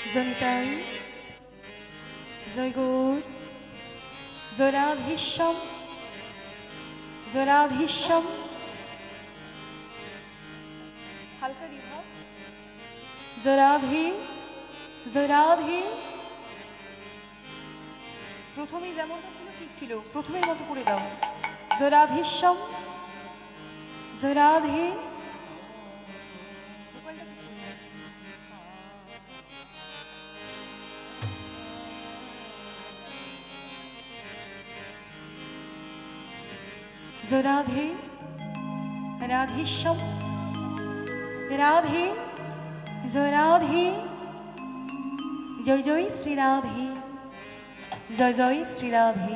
জনিতাই জয় গৌর জয় রাধেশ্বম জয় রাধেশ্বম। হালকা রিভাব। জয় রাধে জয় রাধে। প্রথমেই যেমনটা ছিল ঠিক ছিল, প্রথমের মতো করে দাও। জয় রাধেশ্বম জয় রাধে। জয় রাধে রাধেশ্বম রাধে জয় রাধে। জয় জয় শ্রী রাধে জয় জয় শ্রী রাধে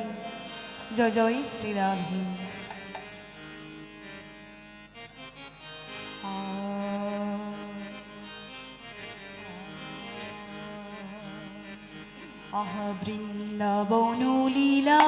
জয় জয় শ্রী রাধে। আহা বৃন্দাবন লীলা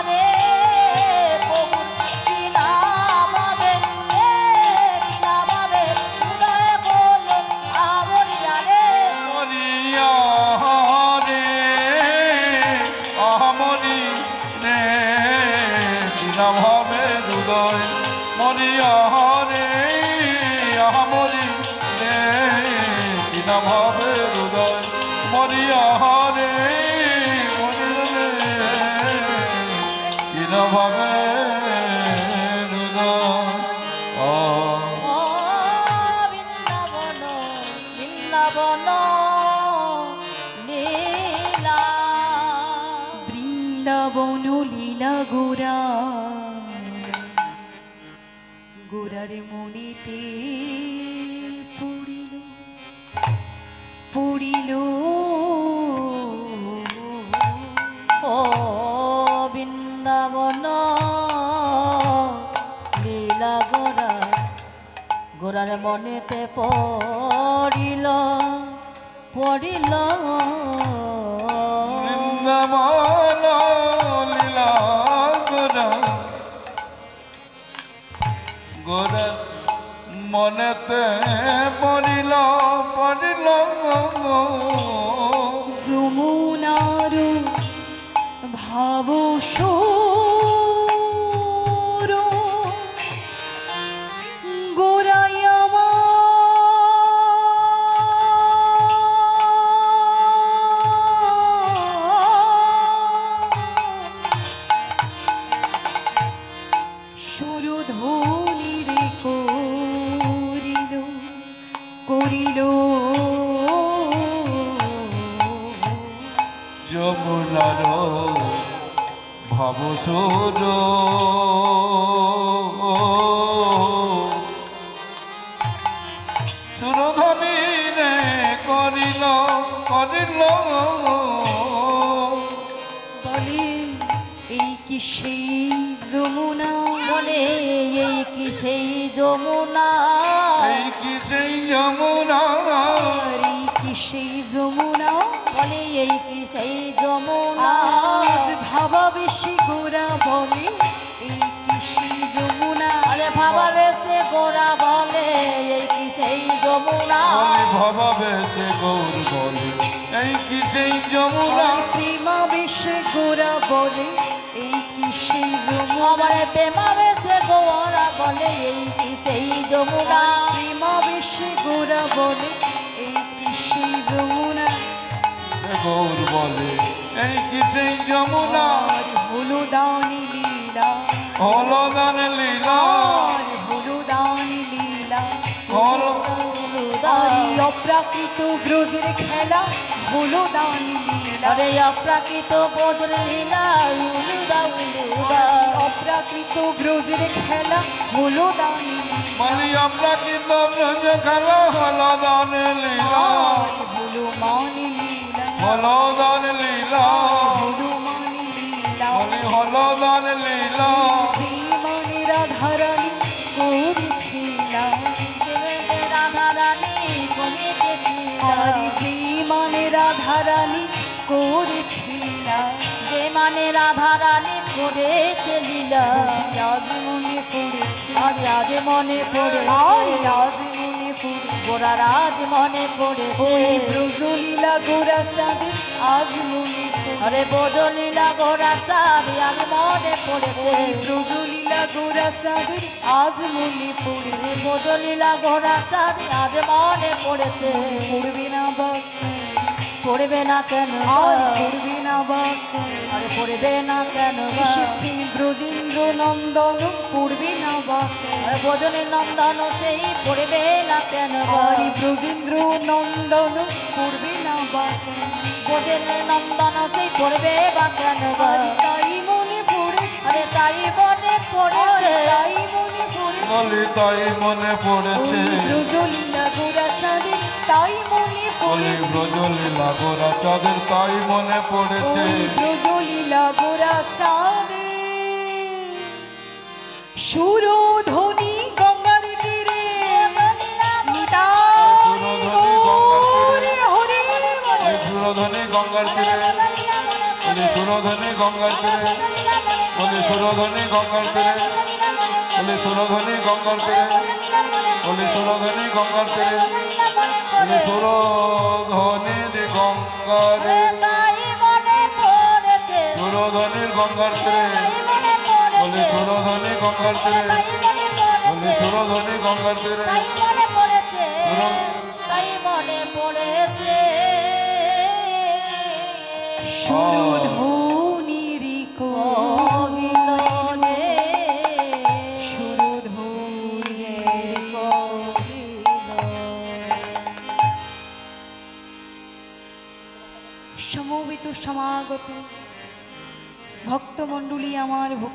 রে কিনা ভাবে হৃদয় মরিয়া রে মরি রে কিনা ভাবে হৃদয় মরিয়া রে মরি রে কিনা ভাবে হৃদয় বৃন্দাবন বৃন্দাবন লীলা বৃন্দাবন লীলা গোরা গোরার মনেতে পড়িল পড়িল ও বৃন্দাবন লীলা গোরা গোরার মনেতে পড়িল পড়িল বৃন্দাবন লীলা গোরা গোরা মনেতে পড়িল পড়িল যমুনার ভাব সুর গোরাই সুরধ্বনি রে করিল করিল যমুনার ভাবসুর সুরধ্বনি রে করিল করিল বলে এই কি সেই যমুনা বলে এই কি সেই যমুনা এই কি সেই যমুনা এই কি সেই যমুনা বলে এই কি সেই যমুনা আজ ভাবা বেশি গোরা বলে এই কি সেই যমুনা আরে ভাবা বেশে গোরা বলে এই কি সেই যমুনা বলে ভাবাবে সে গৌর বলে এই কি সেই যমুনা প্রেমা বেশে গোরা বলে এই কি সেই যমুনা আমারে প্রেমা বেশে গোরা বলে এই কি সেই যমুনা প্রেমা বেশে গোরা বলে এই কি সেই যমুনা গৌর বলে এই কি সেই যমুনা হলো দানি লীলা হলো দান লীলা হলো দানি লীলা হলো অপ্রাকৃত ব্রজের খেলা হলো দানি লীলা আরে অপ্রাকৃত বোধর লীলা উলুদা উলুদা অপ্রাকৃত ব্রজের খেলা হলো দানি বলি আমরা কিন্তু ব্রজ খেলা হলো দান লীলা হলো মানি লীলা হলো দান লীলা হলো মানি লীলা বলি হলো দান লীলা শ্রীমণি রাধারানী করেছিলা রাধা রানী কমিতে আর শ্রীমণি রাধারানী করেছিলা যে মানে রাধা রানী করেছে লীলা আজ মনে পড়েছে আর আজ মনে পড়ে আর আজ মনে পড়ে গোরা রাজ মনে পড়ে ওই ব্রজলীলা গোরা চাঁদের আজ মনে পড়ে আরে বোঝলীলা গোরা চাঁদ আজ মনে পড়েছে ওই ব্রজলীলা গোরা চাঁদের আজ মনে পড়ে বোঝলীলা গোরা চাঁদ আজ মনে পড়েছে পড়বে না বা পড়বে না কেন আর পড়বে না বা আরে পড়বে না কেন এসেছে ব্রজেন্দ্র নন্দন পড়বে না বা আরে বোঝনী নন্দন সেই পড়বে না কেন আর ব্রজেন্দ্র নন্দন পড়বে না বা বোঝনী নন্দন সেই পড়বে বা কেন আর তাই মনে পড়ে আরে তাই মনে পড়েছে তাই মনে পড়ে বলি তাই মনে পড়েছে ব্রজলীলা গোরা চাঁদে তাই মনে বলি পড়ে ব্রজলীলা গোরা চাঁদের তাই মনে পড়েছে ব্রজলীলা গোরা চাঁদে সুরধ্বনি গঙ্গার তীরে নিতাই গৌরে হরি বলে। সুরধনী গঙ্গার তীরে বলি সুরধনী গঙ্গার তীরে বলি সুরধনী গঙ্গার তীরে বলি সুরধনী গঙ্গার তীরে বলি সুরধনী গঙ্গার তীরে বলি সুরধনীর গঙ্গার তাই মনে পড়েছে সুরধনীর গঙ্গার তীরে তাই মনে বলি পড়েছে গঙ্গার তীরে তাই মনে বলে পড়েছে সুরধনী গঙ্গার তীরে তাই মনে পড়েছে তাই মনে পড়েছে সুরধ্বনির অভিনয়ে সুরধ্বনির সমবেত সমাগত ভক্তমণ্ডলী আমার ভক্তি